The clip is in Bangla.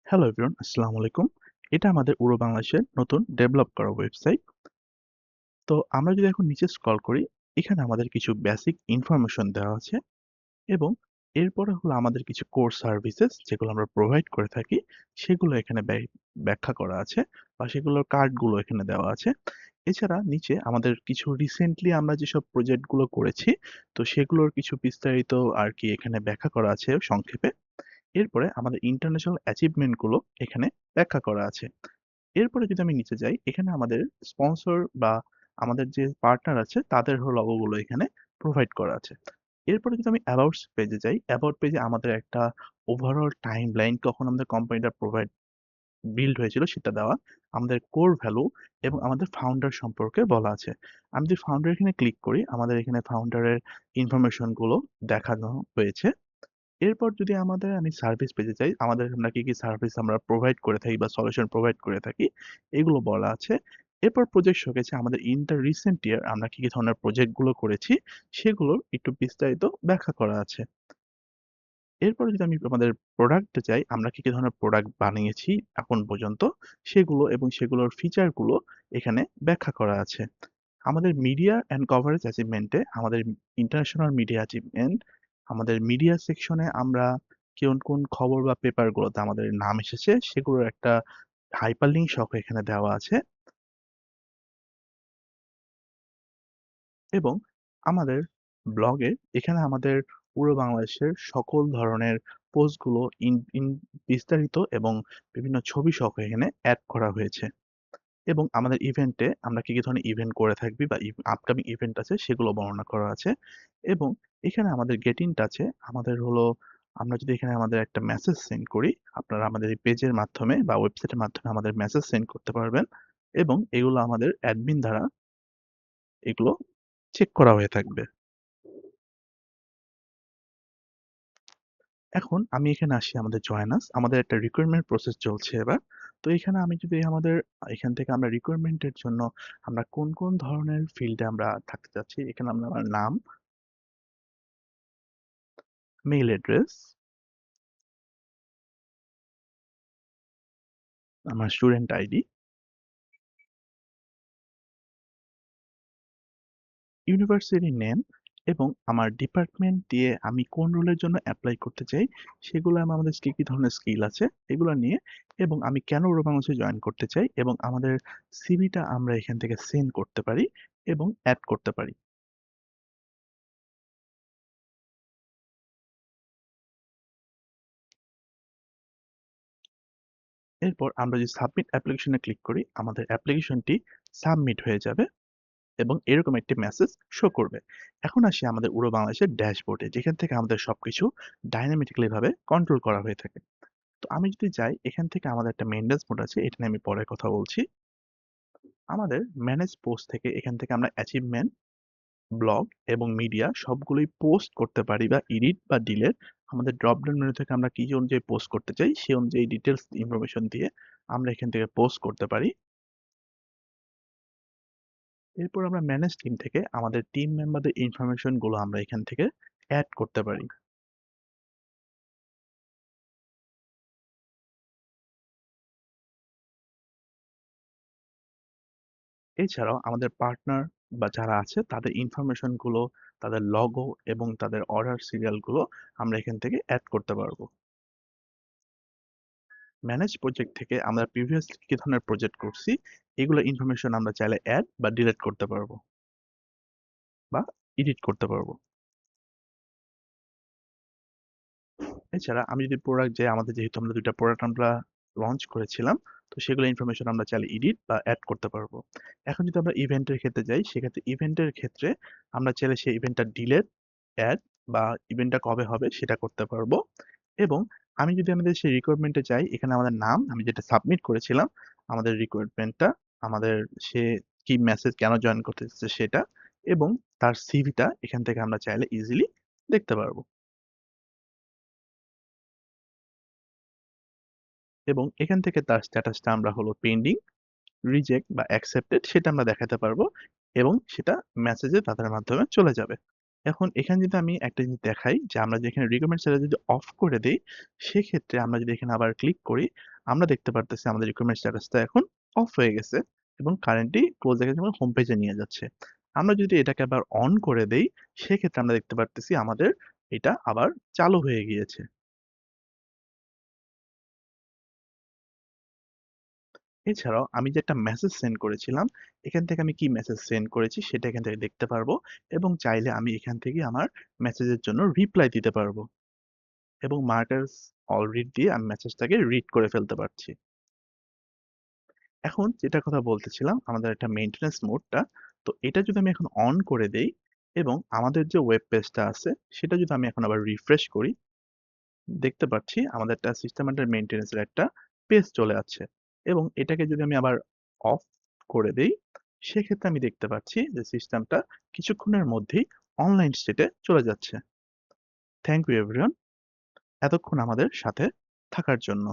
হ্যালো এভরিওয়ান, আসসালামু আলাইকুম। এটা আমাদের পুরো বাংলাদেশের নতুন ডেভেলপ করা ওয়েবসাইট। তো আমরা যদি এখন নিচে স্ক্রল করি, এখানে আমাদের কিছু বেসিক ইনফরমেশন দেওয়া আছে এবং এরপরে হলো আমাদের কিছু কোর সার্ভিসেস যেগুলো আমরা প্রোভাইড করে থাকি, সেগুলো এখানে ব্যাখ্যা করা আছে বা সেগুলোর কার্ডগুলো এখানে দেওয়া আছে। এছাড়া নিচে আমাদের কিছু রিসেন্টলি আমরা যেসব প্রজেক্টগুলো করেছি, তো সেগুলোর কিছু বিস্তারিত আরকি এখানে ব্যাখ্যা করা আছে সংক্ষেপে। এরপরে আমাদের ইন্টারন্যাশনাল অ্যাচিভমেন্ট গুলো এখানে ব্যাখ্যা করা আছে। এরপরে যদি আমি নিচে যাই, এখানে আমাদের স্পন্সর বা আমাদের যে পার্টনার আছে তাদের লোগো গুলো এখানে প্রোভাইড করা আছে। এরপরে যদি আমি অ্যাবাউটস পেজে যাই, অ্যাবাউট পেজে আমাদের একটা ওভারঅল টাইমলাইন কখন আমাদের কোম্পানিটা বিল্ড হয়েছিল সেটা দেওয়া, আমাদের কোর ভ্যালু এবং আমাদের ফাউন্ডার সম্পর্কে বলা আছে। আমি যদি ফাউন্ডার এখানে ক্লিক করি, আমাদের এখানে ফাউন্ডারের ইনফরমেশন গুলো দেখানো হয়েছে। এরপর যদি আমি সার্ভিস পেজে যাই, আমরা কি সার্ভিস আমরা প্রোভাইড করে থাকি বা সলিউশন প্রোভাইড করে থাকি, এগুলো বলা আছে। এরপর প্রজেক্ট শোকেসে আমাদের ইন দ্য রিসেন্ট ইয়ার আমরা কি ধরনের প্রজেক্ট গুলো করেছি, সেগুলোর একটু বিস্তারিত ব্যাখ্যা করা আছে। এরপরে যদি আমি আমাদের প্রোডাক্টে যাই, আমরা কি ধরনের প্রোডাক্ট বানিয়েছি এখন পর্যন্ত, সেগুলো এবং সেগুলোর ফিচার গুলো এখানে ব্যাখ্যা করা আছে। আমাদের মিডিয়া অ্যান্ড কভারেজ অ্যাচিভমেন্টে আমাদের ইন্টারন্যাশনাল মিডিয়া অ্যাচিভমেন্ট, আমাদের মিডিয়া সেকশনে আমরা কোন কোন খবর বা পেপারগুলোতে আমাদের নাম এসেছে সেগুলোর একটা হাইপারলিংক সহ এখানে দেওয়া আছে এবং আমাদের ব্লগে এখানে আমাদের পুরো বাংলাদেশের সকল ধরনের পোস্টগুলো ইন ইন বিস্তারিত এবং বিভিন্ন ছবি সহ এখানে অ্যাড করা হয়েছে। এবং আমাদের ইভেন্টে আমরা কি ধরনের ইভেন্ট করে থাকবি বা আপকামিং ইভেন্ট আছে সেগুলো বর্ণনা করা আছে এবং এখানে আমাদের গেট ইন টাচে আমরা যদি এখানে আমাদের একটা মেসেজ সেন্ড করি, আপনারা আমাদের এই পেজের মাধ্যমে বা ওয়েবসাইটের মাধ্যমে আমাদের মেসেজ সেন্ড করতে পারবেন এবং এগুলো আমাদের অ্যাডমিন দ্বারা এগুলো চেক করা হয়ে থাকবে। এখন আমি এখানে আসি আমাদের জয়েন আস। আমাদের একটা রিক্রুটমেন্ট প্রসেস চলছে এবার। তো এখানে আমি যদি এখান থেকে আমরা রিক্রুটমেন্ট এর জন্য আমরা কোন, কোন ধরনের ফিল্ডে আমরা থাকতে চাচ্ছি, এখানে আমরা আমার নাম, মেইল অ্যাড্রেস, আমার স্টুডেন্ট আইডি, ইউনিভার্সিটি নেম এবং আমার ডিপার্টমেন্ট দিয়ে আমি কোন রোলের জন্য এপ্লাই করতে চাই, সেগুলো আমাদের কি, কি ধরনের স্কিল আছে এগুলো নিয়ে এবং আমি কেন বাংলাদেশে জয়েন করতে চাই এবং আমাদের সিভিটা আমরা এখান থেকে সেন্ড করতে পারি এবং এড করতে পারি। এরপর আমরা যদি সাবমিট অ্যাপ্লিকেশনে ক্লিক করি, আমাদের অ্যাপ্লিকেশনটি সাবমিট হয়ে যাবে এবং এরকম একটি মেসেজ শো করবে। এখন আসি আমাদের উড়ো বাংলাদেশের ড্যাশবোর্ডে, যেখান থেকে আমাদের সবকিছু ডায়নামিক্যালি ভাবে কন্ট্রোল করা হয়ে থাকে। তো আমি যদি যাই, এখান থেকে আমাদের একটা মেইনটেন্যান্স মোড আছে, এটা নিয়ে আমি পরে কথা বলছি। আমাদের ম্যানেজ পোস্ট থেকে এখান থেকে আমরা অ্যাচিভমেন্ট, ব্লগ এবং মিডিয়া সবগুলোই পোস্ট করতে পারি বা এডিট বা ডিলিট। আমাদের ড্রপ ডাউন মেনু থেকে আমরা কি অনুযায়ী পোস্ট করতে চাই সেই অনুযায়ী ডিটেলস ইনফরমেশন দিয়ে আমরা এখান থেকে পোস্ট করতে পারি। এরপর আমরা ম্যানেজ টিম থেকে আমাদের টিম মেম্বারদের ইনফরমেশন গুলো আমরা এখান থেকে অ্যাড করতে পারি। এছাড়াও আমাদের পার্টনার বা যারা আছে তাদের ইনফরমেশন গুলো, তাদের লগো এবং তাদের অর্ডার সিরিয়াল গুলো আমরা এখান থেকে অ্যাড করতে পারবো। ম্যানেজ প্রজেক্ট থেকে আমরা প্রিভিয়াসলি কি ধরনের প্রজেক্ট করছি, এগুলো ইনফরমেশন আমরা চাইলে অ্যাড বা ডিলিট করতে পারবো বা এডিট করতে পারবো। এছাড়া আমি যদি প্রোডাক্ট যে আমাদের যেহেতু আমরা ২ টা প্রোডাক্ট আমরা লঞ্চ করেছিলাম, তো সেগুলো ইনফরমেশন আমরা চাইলে এডিট বা এড করতে পারবো। এখন যদি আমরা ইভেন্টের ক্ষেত্রে যাই, সেক্ষেত্রে ইভেন্টের ক্ষেত্রে আমরা চাইলে সেই ইভেন্টটা ডিলেট, এড বা ইভেন্টটা কবে হবে সেটা করতে পারবো। এবং আমি যদি আমাদের সেই রিকোয়ারমেন্টে যাই, এখানে আমাদের নাম আমি যেটা সাবমিট করেছিলাম, আমাদের রিকোয়ারমেন্টটা, আমাদের সে কি মেসেজ কেন জয়েন করতে চাচ্ছে সেটা এবং তার সিভিটা এখান থেকে আমরা চাইলে ইজিলি দেখতে পারবো। এবং এখান থেকে তার স্ট্যাটাসটা আমরা পেন্ডিং, রিজেক্ট বা অ্যাকসেপ্টেড সেটা আমরা দেখাতে পারবো এবং সেটা মেসেজে তাদের মাধ্যমে চলে যাবে। এখন এখানে যদি আমি একটা জিনিস দেখাই যে আমরা যেখানে রিকমেন্ড সেটা যদি অফ করে দেই, সেক্ষেত্রে আমরা যদি এখানে আবার ক্লিক করি, আমরা দেখতে পারতেছি আমাদের রিক্রুটমেন্ট স্ট্যাটাসটা এখন অফ হয়ে গেছে এবং কারেন্টলি ক্লোজ দেখে যেমন হোম পেজে নিয়ে যাচ্ছে। আমরা যদি এটাকে আবার অন করে দেই, সেক্ষেত্রে আমরা দেখতে পারতেছি আমাদের এটা আবার চালু হয়ে গিয়েছে। এছাড়াও আমি যে একটা মেসেজ সেন্ড করেছিলাম, এখান থেকে আমি কি মেসেজ সেন্ড করেছি সেটা এখান থেকে দেখতে পারবো এবং চাইলে আমি এখান থেকে আমার মেসেজের জন্য রিপ্লাই দিতে পারবো এবং মার্কার্স অল রিড দিয়ে আমি মেসেজটাকে রিড করে ফেলতে পারছি। এখন যেটার কথা বলতেছিলাম আমাদের একটা মেইনটেন্যান্স মোডটা, তো এটা যদি আমি এখন অন করে দেই এবং আমাদের যে ওয়েব পেজটা আছে সেটা যদি আমি এখন আবার রিফ্রেশ করি, দেখতে পাচ্ছি আমাদের একটা সিস্টেম আন্ডার মেইনটেন্যান্স এর একটা পেজ চলে আসছে এবং এটাকে যদি আমি আবার অফ করে দেই, সেক্ষেত্রে আমি দেখতে পাচ্ছি যে সিস্টেমটা কিছুক্ষণের মধ্যেই অনলাইন স্টেটে চলে যাচ্ছে। থ্যাংক ইউ এভরিওয়ান এতক্ষণ আমাদের সাথে থাকার জন্য।